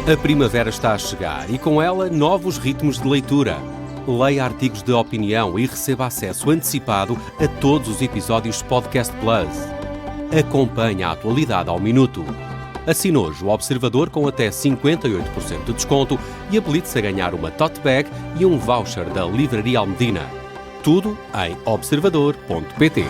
A primavera está a chegar e com ela novos ritmos de leitura. Leia artigos de opinião e receba acesso antecipado a todos os episódios de Podcast Plus. Acompanhe a atualidade ao minuto. Assine hoje o Observador com até 58% de desconto e habilite-se a ganhar uma tote bag e um voucher da Livraria Almedina. Tudo em observador.pt.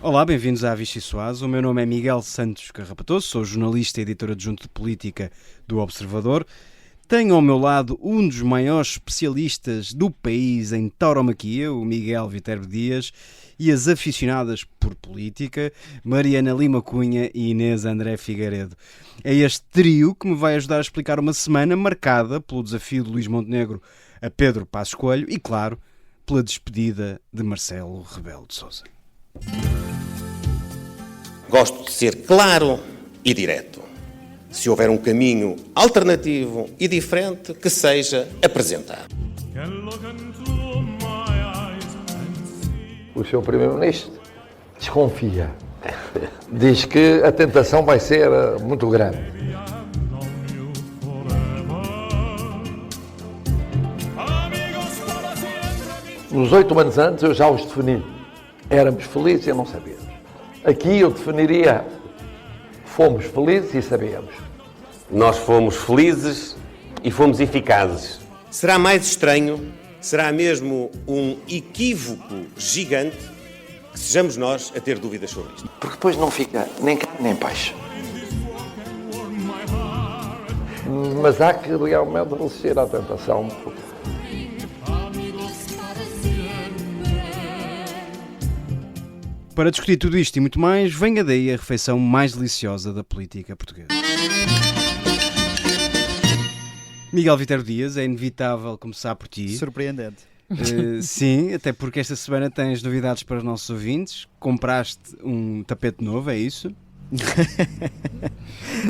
Olá, bem-vindos à Vichy Soares. O meu nome é Miguel Santos Carrapatoso, sou jornalista e editor adjunto de política do Observador. Tenho ao meu lado um dos maiores especialistas do país em tauromaquia, o Miguel Viterbo Dias, e as aficionadas por política, Mariana Lima Cunha e Inês André Figueiredo. É este trio que me vai ajudar a explicar uma semana marcada pelo desafio de Luís Montenegro a Pedro Passos Coelho e, claro, pela despedida de Marcelo Rebelo de Sousa. Gosto de ser claro e direto. Se houver um caminho alternativo e diferente, que seja apresentado. O Sr. Primeiro-Ministro desconfia. Diz que a tentação vai ser muito grande. Nos 8 anos antes eu já os defini. Éramos felizes e não sabíamos. Aqui eu definiria, fomos felizes e sabíamos. Nós fomos felizes e fomos eficazes. Será mais estranho, será mesmo um equívoco gigante que sejamos nós a ter dúvidas sobre isto. Porque depois não fica nem carne nem peixe. Mas há que realmente resistir à tentação. Para discutir tudo isto e muito mais, venha daí a refeição mais deliciosa da política portuguesa. Miguel Viterbo Dias, é inevitável começar por ti. Surpreendente. Sim, até porque esta semana tens novidades para os nossos ouvintes. Compraste um tapete novo, é isso?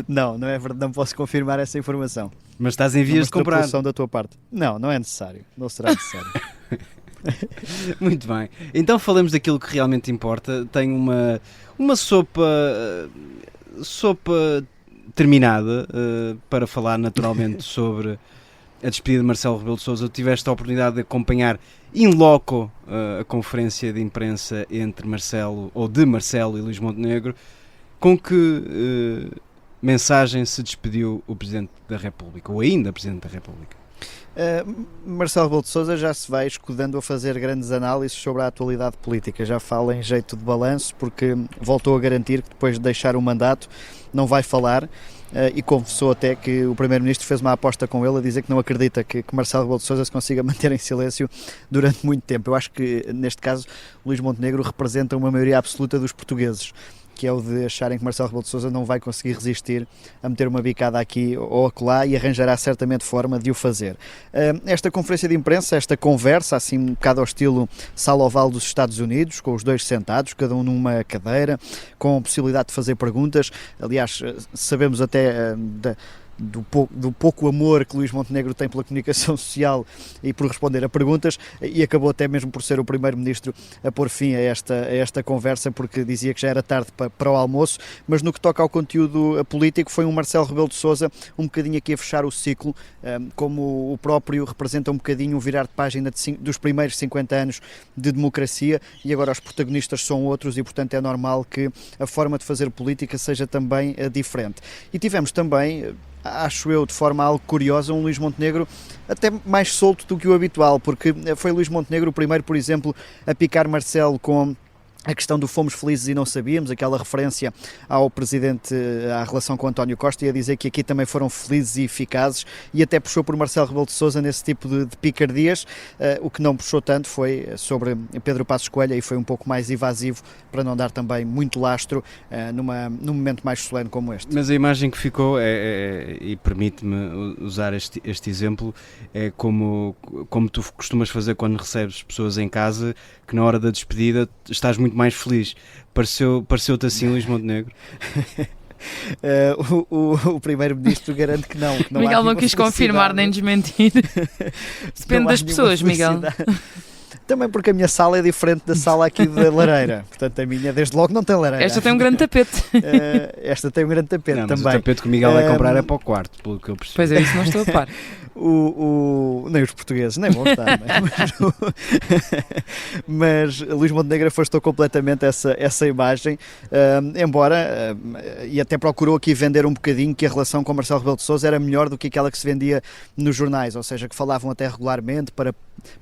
Não é verdade, não posso confirmar essa informação. Mas estás em vias de comprar. Da tua parte. Não é necessário. Não será necessário. Muito bem, então falamos daquilo que realmente importa. Tenho uma sopa terminada para falar naturalmente sobre a despedida de Marcelo Rebelo de Sousa. Eu tive esta oportunidade de acompanhar in loco a conferência de imprensa de Marcelo e Luís Montenegro. Com que mensagem se despediu o Presidente da República, ou ainda Presidente da República? Marcelo Rebelo de Sousa já se vai escudando a fazer grandes análises sobre a atualidade política, já fala em jeito de balanço, porque voltou a garantir que depois de deixar o mandato não vai falar, e confessou até que o Primeiro-Ministro fez uma aposta com ele a dizer que não acredita que Marcelo Rebelo de Sousa se consiga manter em silêncio durante muito tempo. Eu acho que neste caso Luís Montenegro representa uma maioria absoluta dos portugueses, que é o de acharem que Marcelo Rebelo de Sousa não vai conseguir resistir a meter uma bicada aqui ou acolá e arranjará certamente forma de o fazer. Esta conferência de imprensa, esta conversa, assim um bocado ao estilo sala oval dos Estados Unidos, com os dois sentados, cada um numa cadeira, com a possibilidade de fazer perguntas. Aliás, sabemos até do pouco amor que Luís Montenegro tem pela comunicação social e por responder a perguntas, e acabou até mesmo por ser o Primeiro-Ministro a pôr fim a esta conversa, porque dizia que já era tarde para o almoço. Mas no que toca ao conteúdo político, foi um Marcelo Rebelo de Sousa um bocadinho aqui a fechar o ciclo, como o próprio representa um bocadinho o virar de página dos primeiros 50 anos de democracia, e agora os protagonistas são outros, e portanto é normal que a forma de fazer política seja também diferente. E tivemos também, acho eu, de forma algo curiosa, um Luís Montenegro até mais solto do que o habitual, porque foi Luís Montenegro o primeiro, por exemplo, a picar Marcelo com a questão do fomos felizes e não sabíamos, aquela referência ao Presidente, à relação com António Costa, e a dizer que aqui também foram felizes e eficazes, e até puxou por Marcelo Rebelo de Sousa nesse tipo de picardias. O que não puxou tanto foi sobre Pedro Passos Coelho, e foi um pouco mais evasivo, para não dar também muito lastro num momento mais solene como este. Mas a imagem que ficou, e permite-me usar este exemplo, é como tu costumas fazer quando recebes pessoas em casa, que na hora da despedida estás muito mais feliz. Pareceu-te assim, Luís Montenegro? O primeiro-ministro garante que não. Miguel não quis confirmar nem desmentir. Depende das pessoas, Miguel. Também porque a minha sala é diferente da sala aqui da lareira. Portanto, a minha, desde logo, não tem lareira. Esta tem um grande tapete. Esta tem um grande tapete não, também. Mas o tapete que o Miguel vai comprar é para o quarto, pelo que eu percebi. Pois é, isso não estou a par. Nem os portugueses, nem vão estar. Mas Luís Montenegro afastou completamente essa imagem, embora, e até procurou aqui vender um bocadinho que a relação com Marcelo Rebelo de Sousa era melhor do que aquela que se vendia nos jornais, ou seja, que falavam até regularmente para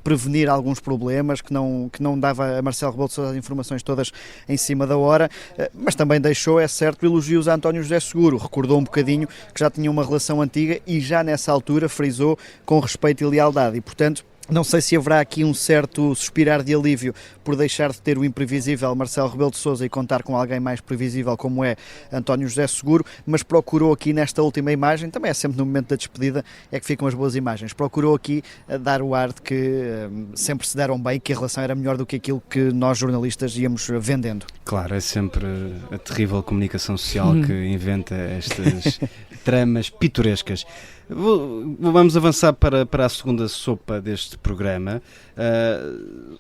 prevenir alguns problemas, que não dava a Marcelo Rebelo de Sousa as informações todas em cima da hora, mas também deixou, é certo, elogios a António José Seguro, recordou um bocadinho que já tinha uma relação antiga e já nessa altura frisou com respeito e lealdade e, portanto, não sei se haverá aqui um certo suspirar de alívio por deixar de ter o imprevisível Marcelo Rebelo de Sousa e contar com alguém mais previsível como é António José Seguro, mas procurou aqui nesta última imagem, também é sempre no momento da despedida é que ficam as boas imagens, procurou aqui dar o ar de que sempre se deram bem, que a relação era melhor do que aquilo que nós jornalistas íamos vendendo. Claro, é sempre a terrível comunicação social que inventa estas tramas pitorescas. Vamos avançar para a segunda sopa deste programa.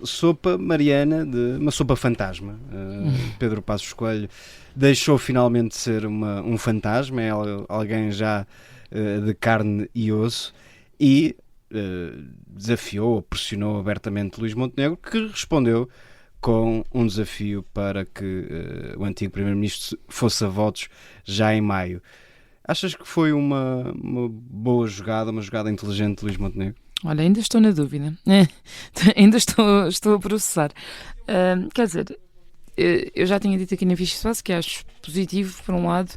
Sopa Mariana, uma sopa fantasma. Pedro Passos Coelho deixou finalmente de ser um fantasma, é alguém já de carne e osso, e desafiou, pressionou abertamente Luís Montenegro, que respondeu com um desafio para que o antigo Primeiro-Ministro fosse a votos já em maio. Achas que foi uma boa jogada, uma jogada inteligente de Luís Montenegro? Olha, ainda estou na dúvida. Ainda estou a processar. Quer dizer, eu já tinha dito aqui na Vichy Soase que acho positivo, por um lado,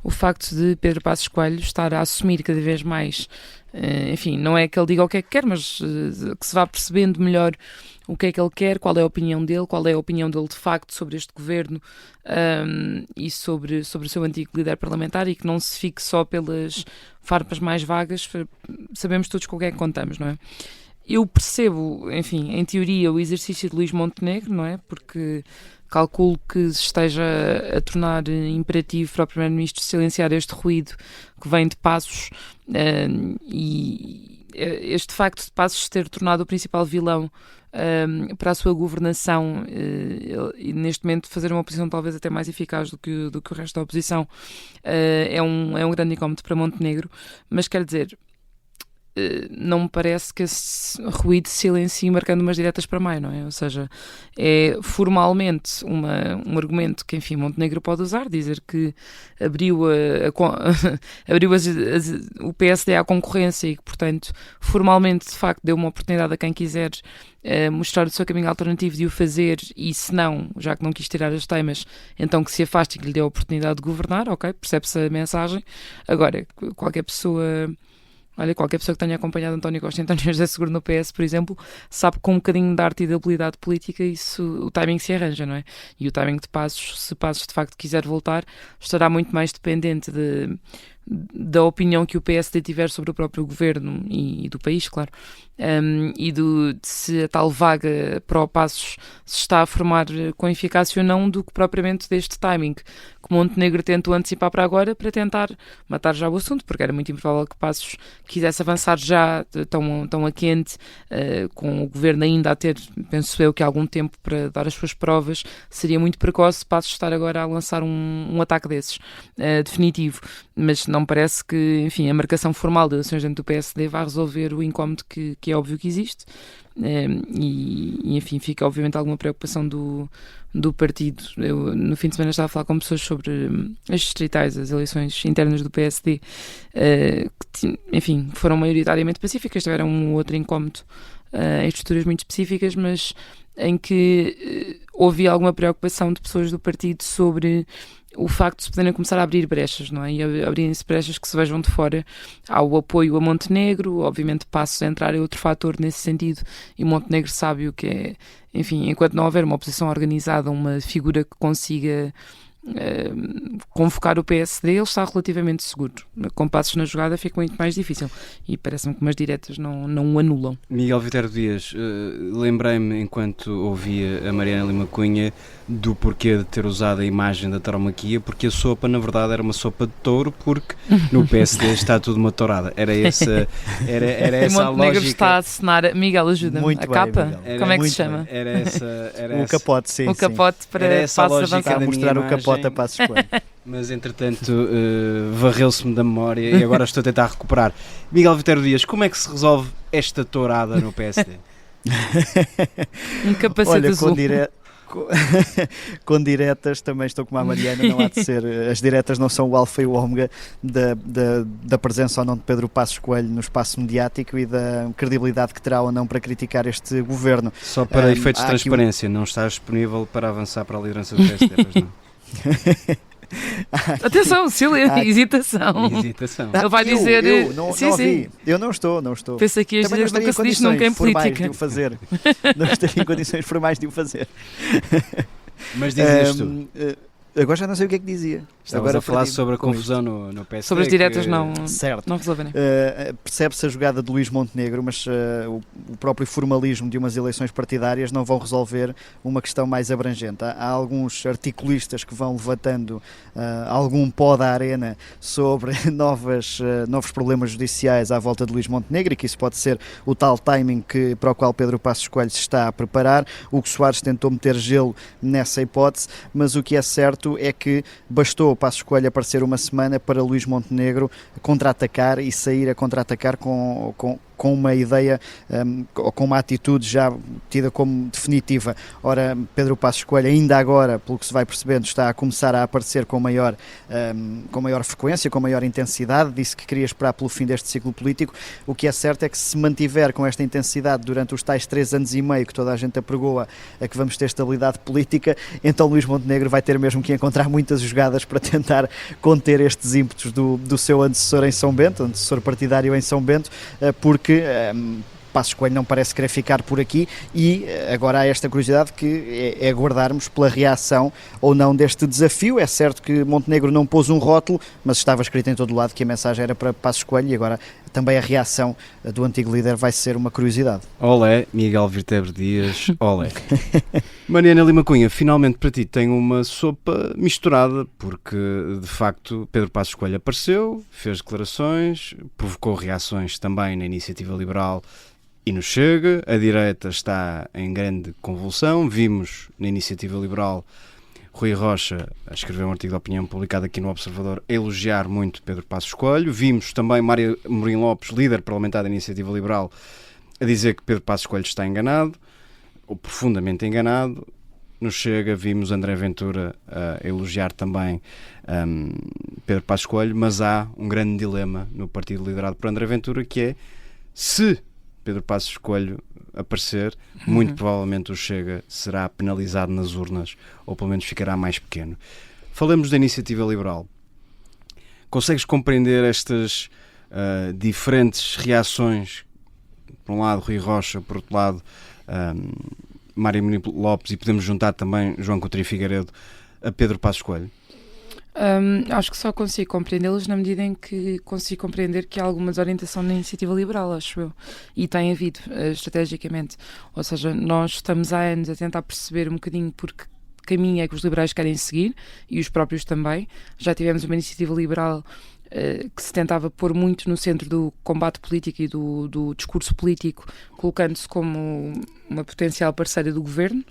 o facto de Pedro Passos Coelho estar a assumir cada vez mais, enfim, não é que ele diga o que é que quer, mas que se vá percebendo melhor o que é que ele quer, qual é a opinião dele, qual é a opinião dele de facto sobre este governo e sobre o seu antigo líder parlamentar, e que não se fique só pelas farpas mais vagas. Sabemos todos com o que é que contamos, não é? Eu percebo, enfim, em teoria, o exercício de Luís Montenegro, não é? Porque calculo que se esteja a tornar imperativo para o Primeiro-Ministro silenciar este ruído que vem de Passos, e este facto de Passos ter tornado o principal vilão para a sua governação e neste momento fazer uma oposição talvez até mais eficaz do que o resto da oposição, é um grande incómodo para Montenegro, mas quer dizer, não me parece que esse ruído se silencie marcando umas diretas para maio, não é? Ou seja, é formalmente um argumento que, enfim, Montenegro pode usar, dizer que abriu o PSD à concorrência e que, portanto, formalmente, de facto, deu uma oportunidade a quem quiser mostrar o seu caminho alternativo de o fazer, e se não, já que não quis tirar as teimas, então que se afaste e que lhe dê a oportunidade de governar, ok? Percebe-se a mensagem. Agora, qualquer pessoa que tenha acompanhado António Costa e António José Seguro no PS, por exemplo, sabe que com um bocadinho de arte e de habilidade política o timing se arranja, não é? E o timing de Passos, se Passos de facto quiser voltar, estará muito mais dependente da opinião que o PSD tiver sobre o próprio governo e do país, claro, e de se a tal vaga para o Passos se está a formar com eficácia ou não, do que propriamente deste timing que Montenegro tentou antecipar para agora, para tentar matar já o assunto, porque era muito improvável que Passos quisesse avançar já tão a quente, com o governo ainda a ter, penso eu, que algum tempo para dar as suas provas. Seria muito precoce Passos estar agora a lançar um ataque desses, definitivo, mas não me parece que, enfim, a marcação formal de eleições dentro do PSD vá resolver o incómodo que é óbvio que existe, e enfim, fica obviamente alguma preocupação do partido. Eu no fim de semana estava a falar com pessoas sobre as distritais, as eleições internas do PSD, que, enfim, foram maioritariamente pacíficas, tiveram um outro incómodo em estruturas muito específicas, mas em que houve alguma preocupação de pessoas do partido sobre o facto de se poderem começar a abrir brechas, não é? E abrirem-se brechas que se vejam de fora. Há o apoio a Montenegro, obviamente Passos a entrar é outro fator nesse sentido, e Montenegro sabe o que é, enfim, enquanto não houver uma oposição organizada, uma figura que consiga convocar o PSD, ele está relativamente seguro. Com passos na jogada fica muito mais difícil e parece-me que umas diretas não o anulam. Miguel Viterbo Dias, lembrei-me enquanto ouvia a Mariana Lima Cunha do porquê de ter usado a imagem da tauromaquia, porque a sopa na verdade era uma sopa de touro, porque no PSD está tudo uma tourada. Era essa a Montenegro lógica. está a assinar. Miguel, ajuda-me. Muito A bem, capa? Miguel. Como é que Muito se chama? Era O capote, sim. O capote para Era essa a passos lógica avançados. da Mostrar minha o capote a imagem. Passos Coelho. Mas entretanto varreu-se-me da memória e agora estou a tentar recuperar. Miguel Viterbo Dias, como é que se resolve esta tourada no PSD? Um capacete Olha, azul. com diretas também estou como a Mariana, não há de ser. As diretas não são o alfa e o ômega da presença ou não de Pedro Passos Coelho no espaço mediático e da credibilidade que terá ou não para criticar este governo. Só para efeitos de há aqui transparência, não estás disponível para avançar para a liderança do PSD, pois não? Atenção, silêncio, hesitação. Hesitação. Ele vai dizer. não sim. ouvi. Eu não estou. Pensa que Também não isto estaria nunca em se diz nunca em condições formais política. de o fazer. Não estaria em condições formais de o fazer. Mas dizias tu. Agora já não sei o que é que dizia. Estavas Agora a falar perdi-me sobre a com confusão no PSD. Sobre as diretas que- não Certo. resolvem. Né? Percebe-se a jogada de Luís Montenegro, mas o próprio formalismo de umas eleições partidárias não vão resolver uma questão mais abrangente. Há alguns articulistas que vão levantando algum pó da arena sobre novos problemas judiciais à volta de Luís Montenegro, e que isso pode ser o tal timing para o qual Pedro Passos Coelho se está a preparar. Hugo Soares tentou meter gelo nessa hipótese, mas o que é certo é que bastou Passos Coelho aparecer uma semana para Luís Montenegro contra-atacar e sair a contra-atacar com uma ideia ou com uma atitude já tida como definitiva. Ora, Pedro Passos Coelho ainda agora, pelo que se vai percebendo, está a começar a aparecer com maior frequência, com maior intensidade. Disse que queria esperar pelo fim deste ciclo político. O que é certo é que se mantiver com esta intensidade durante os tais 3 anos e meio que toda a gente apregoa a que vamos ter estabilidade política, então Luís Montenegro vai ter mesmo que encontrar muitas jogadas para tentar conter estes ímpetos do seu antecessor em São Bento, antecessor partidário em São Bento, porque Passos Coelho não parece querer ficar por aqui, e agora há esta curiosidade que é aguardarmos pela reação ou não deste desafio. É certo que Montenegro não pôs um rótulo, mas estava escrito em todo lado que a mensagem era para Passos Coelho, e agora também a reação do antigo líder vai ser uma curiosidade. Olé, Miguel Viterbo Dias, olé. Mariana Lima Cunha, finalmente para ti tenho uma sopa misturada, porque de facto Pedro Passos Coelho apareceu, fez declarações, provocou reações também na Iniciativa Liberal e no Chega. A direita está em grande convulsão. Vimos na Iniciativa Liberal Rui Rocha a escrever um artigo de opinião publicado aqui no Observador a elogiar muito Pedro Passos Coelho. Vimos também Mário Amorim Lopes, líder parlamentar da Iniciativa Liberal, a dizer que Pedro Passos Coelho está enganado, ou profundamente enganado. No Chega vimos André Ventura a elogiar também Pedro Passos Coelho, mas há um grande dilema no partido liderado por André Ventura, que é: se Pedro Passos Coelho aparecer, muito provavelmente o Chega será penalizado nas urnas, ou pelo menos ficará mais pequeno. Falamos da Iniciativa Liberal. Consegues compreender estas diferentes reações? Por um lado Rui Rocha, por outro lado Mário Amorim Lopes, e podemos juntar também João Coutinho Figueiredo a Pedro Passos Coelho? Acho que só consigo compreendê-los na medida em que consigo compreender que há alguma desorientação na Iniciativa Liberal, acho eu, e tem havido estrategicamente. Ou seja, nós estamos há anos a tentar perceber um bocadinho por que caminho é que os liberais querem seguir, e os próprios também. Já tivemos uma Iniciativa Liberal que se tentava pôr muito no centro do combate político e do discurso político, colocando-se como uma potencial parceira do governo,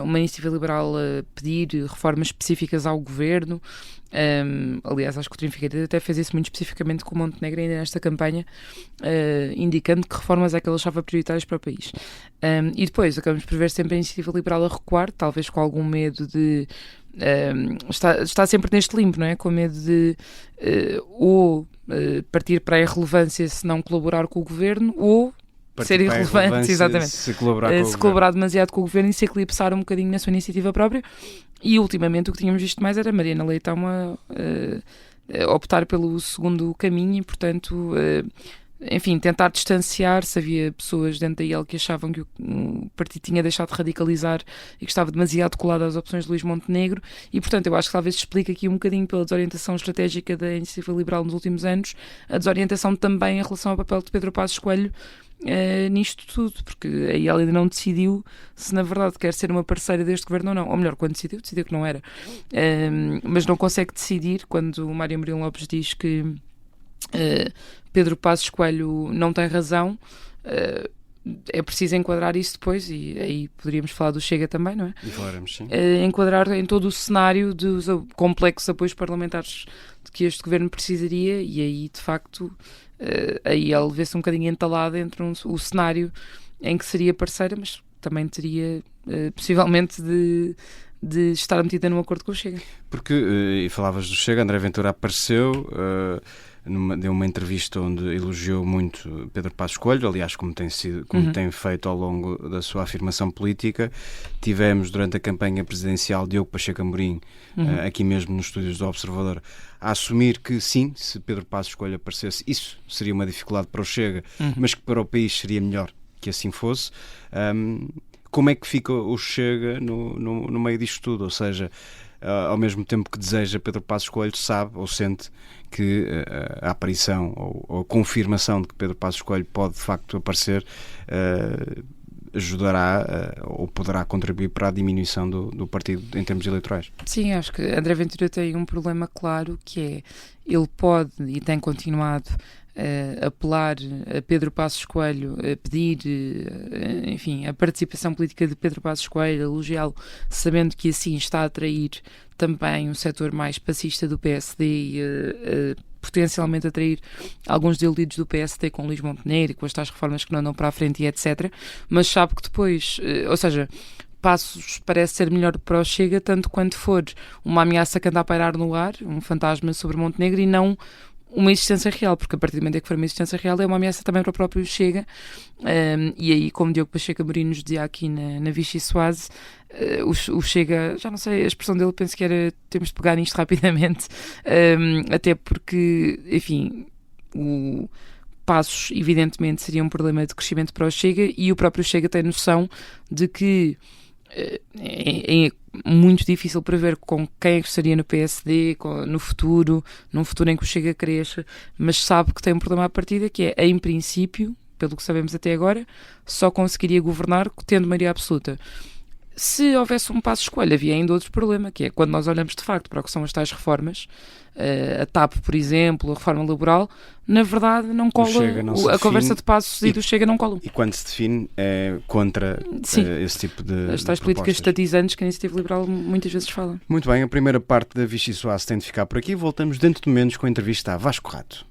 uma Iniciativa Liberal a pedir reformas específicas ao governo. Aliás, acho que o Coutinho Figueiredo até fez isso muito especificamente com o Montenegro ainda nesta campanha, indicando que reformas é que ele achava prioritárias para o país. E depois acabamos por ver sempre a Iniciativa Liberal a recuar, talvez com algum medo de... está sempre neste limbo, não é? Com medo de partir para a irrelevância se não colaborar com o governo, ou ser irrelevante, exatamente, se colaborar demasiado com o governo e se eclipsar um bocadinho na sua iniciativa própria. E ultimamente o que tínhamos visto mais era Mariana Leitão a optar pelo segundo caminho, e portanto enfim, tentar distanciar-se. Havia pessoas dentro da IEL que achavam que o partido tinha deixado de radicalizar e que estava demasiado colado às opções de Luís Montenegro, e portanto eu acho que talvez se explique aqui um bocadinho pela desorientação estratégica da Iniciativa Liberal nos últimos anos, a desorientação também em relação ao papel de Pedro Passos Coelho nisto tudo, porque a IEL ainda não decidiu se na verdade quer ser uma parceira deste governo ou não, ou melhor, quando decidiu que não era, mas não consegue decidir. Quando o Mário Amorim Lopes diz que Pedro Passos Coelho não tem razão, é preciso enquadrar isso depois, e aí poderíamos falar do Chega também, não é? E falaremos, sim. Enquadrar em todo o cenário dos complexos apoios parlamentares de que este governo precisaria, e aí de facto aí ele vê-se um bocadinho entalado entre o cenário em que seria parceira, mas também teria possivelmente de estar metida num acordo com o Chega. Porque, e falavas do Chega, André Ventura apareceu, deu uma entrevista onde elogiou muito Pedro Passos Coelho, aliás, como tem feito ao longo da sua afirmação política. Tivemos durante a campanha presidencial Diogo Pacheco Amorim, aqui mesmo nos estúdios do Observador, a assumir que sim, se Pedro Passos Coelho aparecesse, isso seria uma dificuldade para o Chega, mas que para o país seria melhor que assim fosse. Como é que fica o Chega no meio disto tudo? Ou seja, ao mesmo tempo que deseja Pedro Passos Coelho, sabe ou sente que a aparição ou a confirmação de que Pedro Passos Coelho pode de facto aparecer ajudará ou poderá contribuir para a diminuição do partido em termos eleitorais? Sim, acho que André Ventura tem um problema claro, que é, ele pode e tem continuado apelar a Pedro Passos Coelho, a pedir, enfim, a participação política de Pedro Passos Coelho, elogiá-lo, sabendo que assim está a atrair também um setor mais passista do PSD e potencialmente atrair alguns desiludidos do PSD com Luís Montenegro e com as tais reformas que não andam para a frente e etc. Mas sabe que depois, ou seja, Passos parece ser melhor para o Chega, tanto quanto for uma ameaça que anda a pairar no ar, um fantasma sobre Montenegro, e não uma existência real, porque a partir do momento em que for uma existência real é uma ameaça também para o próprio Chega. E aí, como Diogo Pacheco Amorim nos dizia aqui na Vichy Soase, o Chega, já não sei a expressão dele, penso que era, temos de pegar nisto rapidamente, até porque, enfim, o Passos evidentemente seria um problema de crescimento para o Chega, e o próprio Chega tem noção de que é muito difícil prever com quem estaria no PSD num futuro em que o Chega cresça, mas sabe que tem um problema à partida, que é, em princípio, pelo que sabemos até agora, só conseguiria governar tendo maioria absoluta. Se houvesse um Passos Coelho, havia ainda outro problema, que é quando nós olhamos de facto para o que são as tais reformas, a TAP, por exemplo, a reforma laboral, na verdade não cola, a conversa de Passos e do Chega não colam. E quando se define é contra esse tipo de as tais políticas estatizantes que a Iniciativa Liberal muitas vezes fala. Muito bem, a primeira parte da Vichy Soase tem de ficar por aqui. Voltamos dentro de momentos com a entrevista a Vasco Rato.